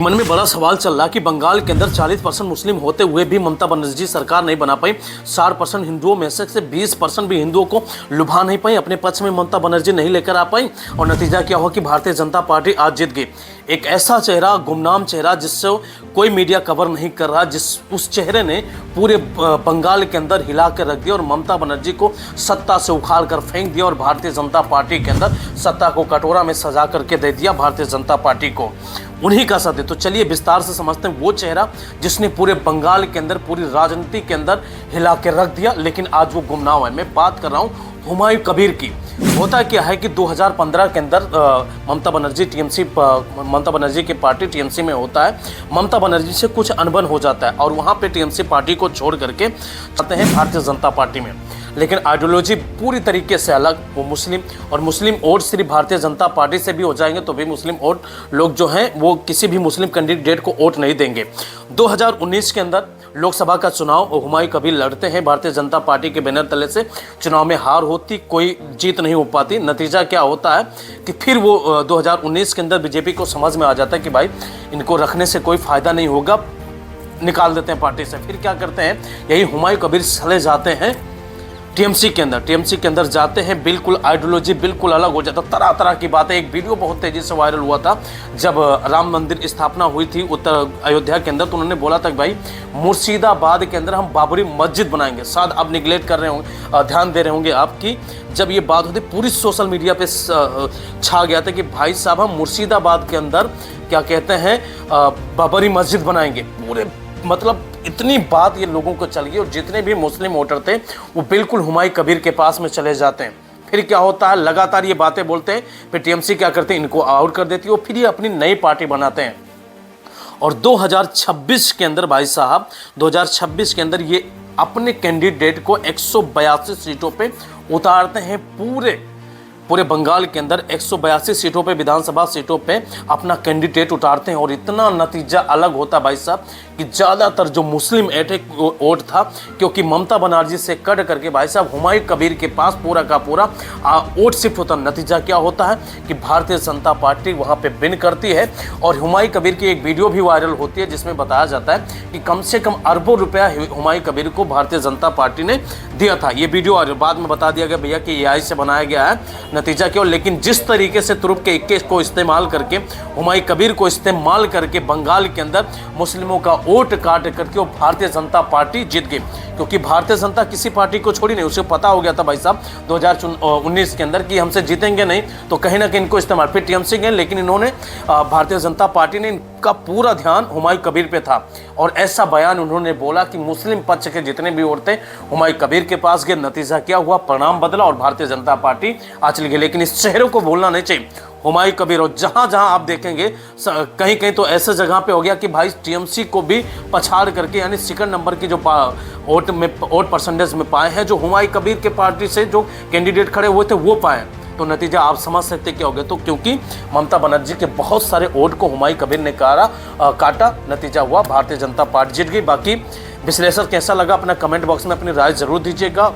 मन में बड़ा सवाल चल रहा है कि बंगाल के अंदर 40% मुस्लिम होते हुए भी ममता बनर्जी सरकार नहीं बना पाई। 60% हिंदुओं में से 20% भी हिंदुओं को लुभा नहीं पाई, अपने पक्ष में ममता बनर्जी नहीं लेकर आ पाई और नतीजा क्या हुआ कि भारतीय जनता पार्टी आज जीत गई। एक ऐसा चेहरा, गुमनाम चेहरा जिससे कोई मीडिया कवर नहीं कर रहा, उस चेहरे ने पूरे बंगाल के अंदर हिला कर रख दिया और ममता बनर्जी को सत्ता से उखाड़ कर फेंक दिया और भारतीय जनता पार्टी के अंदर सत्ता को कटोरा में सजा करके दे दिया भारतीय जनता पार्टी को। उन्हीं का साथ है। तो चलिए विस्तार से समझते हैं वो चेहरा जिसने पूरे बंगाल के अंदर, पूरी राजनीति के अंदर हिला के रख दिया, लेकिन आज वो गुमनाम है। मैं बात कर रहा हूँ हुमायूं कबीर की। होता क्या है कि 2015 के अंदर ममता बनर्जी की पार्टी टीएमसी में होता है। ममता बनर्जी से कुछ अनबन हो जाता है और वहाँ पे टीएमसी पार्टी को छोड़ करके जाते हैं भारतीय जनता पार्टी में, लेकिन आइडियोलॉजी पूरी तरीके से अलग। वो मुस्लिम वोट सिर्फ भारतीय जनता पार्टी से भी हो जाएंगे तो भी मुस्लिम वोट लोग जो हैं वो किसी भी मुस्लिम कैंडिडेट को वोट नहीं देंगे। 2019 के अंदर लोकसभा का चुनाव हुमायूं कबीर लड़ते हैं भारतीय जनता पार्टी के बैनर तले से। चुनाव में हार होती, कोई जीत नहीं हो पाती। नतीजा क्या होता है कि फिर वो 2019 के अंदर बीजेपी को समझ में आ जाता है कि भाई इनको रखने से कोई फ़ायदा नहीं होगा, निकाल देते हैं पार्टी से। फिर क्या करते हैं, यही हुमायूं कबीर चले जाते हैं टीएमसी के अंदर जाते हैं। बिल्कुल आइडियोलॉजी बिल्कुल अलग हो जाता, तरह तरह की बातें। एक वीडियो बहुत तेजी से वायरल हुआ था जब राम मंदिर स्थापना हुई थी उत्तर अयोध्या के अंदर, तो उन्होंने बोला था कि भाई मुर्शिदाबाद के अंदर हम बाबरी मस्जिद बनाएंगे। शायद आप निगलेक्ट कर रहे होंगे, ध्यान दे रहे होंगे आपकी, जब ये बात होती पूरी सोशल मीडिया पे छा गया था कि भाई साहब हम मुर्शिदाबाद के अंदर क्या कहते हैं बाबरी मस्जिद बनाएंगे। पूरे मतलब इतनी बात ये लोगों को चल गई और जितने भी मुस्लिम वोटर थे वो बिल्कुल हुमायूं कबीर के पास में चले जाते हैं। फिर क्या होता है, लगातार ये बातें बोलते हैं, फिर टीएमसी क्या करते हैं, इनको आउट कर देती है और फिर ये अपनी नई पार्टी बनाते हैं। और 2026 के अंदर भाई साहब 2026 के अंदर ये अपने कैंडिडेट को 182 सीटों पे उतारते हैं। पूरे बंगाल के अंदर 182 सीटों पे, विधानसभा सीटों पे अपना कैंडिडेट उतारते हैं और इतना नतीजा अलग होता भाई साहब कि ज़्यादातर जो मुस्लिम वोट था, क्योंकि ममता बनर्जी से कट करके भाई साहब हुमायूं कबीर के पास पूरा का पूरा वोट शिफ्ट होता। नतीजा क्या होता है कि भारतीय जनता पार्टी वहाँ पे विन करती है और हुमायूं कबीर की एक वीडियो भी वायरल होती है जिसमें बताया जाता है कि कम से कम अरबों रुपया हुमायूं कबीर को भारतीय जनता पार्टी ने दिया था। ये वीडियो बाद में बता दिया गया भैया कि AI से बनाया गया है। नतीजा क्या हो, लेकिन जिस तरीके से तुरुप के इक्के को इस्तेमाल करके, हुमायूं कबीर को इस्तेमाल करके बंगाल के अंदर मुस्लिमों का वोट काट करके वो भारतीय जनता पार्टी जीत गई। क्योंकि भारतीय जनता किसी पार्टी को छोड़ी नहीं, उसे पता हो गया था भाई साहब 2019 के अंदर कि हमसे जीतेंगे नहीं, तो कहीं ना कहीं इनको इस्तेमाल। फिर टीएमसी गए, लेकिन इन्होंने भारतीय जनता पार्टी ने इनका पूरा ध्यान हुमायूं कबीर पे था और ऐसा बयान उन्होंने बोला कि मुस्लिम पक्ष के जितने भी वोट थे हुमायूं कबीर के पास गए। नतीजा क्या हुआ, परिणाम बदला और भारतीय जनता पार्टी आज चली गई। लेकिन इस चेहरे को भूलना नहीं चाहिए, हुमायूं कबीर। और जहां जहां आप देखेंगे कहीं कहीं तो ऐसे जगह पे हो गया कि भाई टीएमसी को भी पछाड़ करके, यानी सेकंड नंबर की जो वोट परसेंटेज में पाए हैं, जो हुमायूं कबीर के पार्टी से जो कैंडिडेट खड़े हुए थे वो पाए। तो नतीजा आप समझ सकते क्या हो गया। तो क्योंकि ममता बनर्जी के बहुत सारे वोट को हुमायूं कबीर ने काटा, नतीजा हुआ भारतीय जनता पार्टी जीत गई। बाकी विश्लेषण कैसा लगा अपना कमेंट बॉक्स में अपनी राय जरूर दीजिएगा।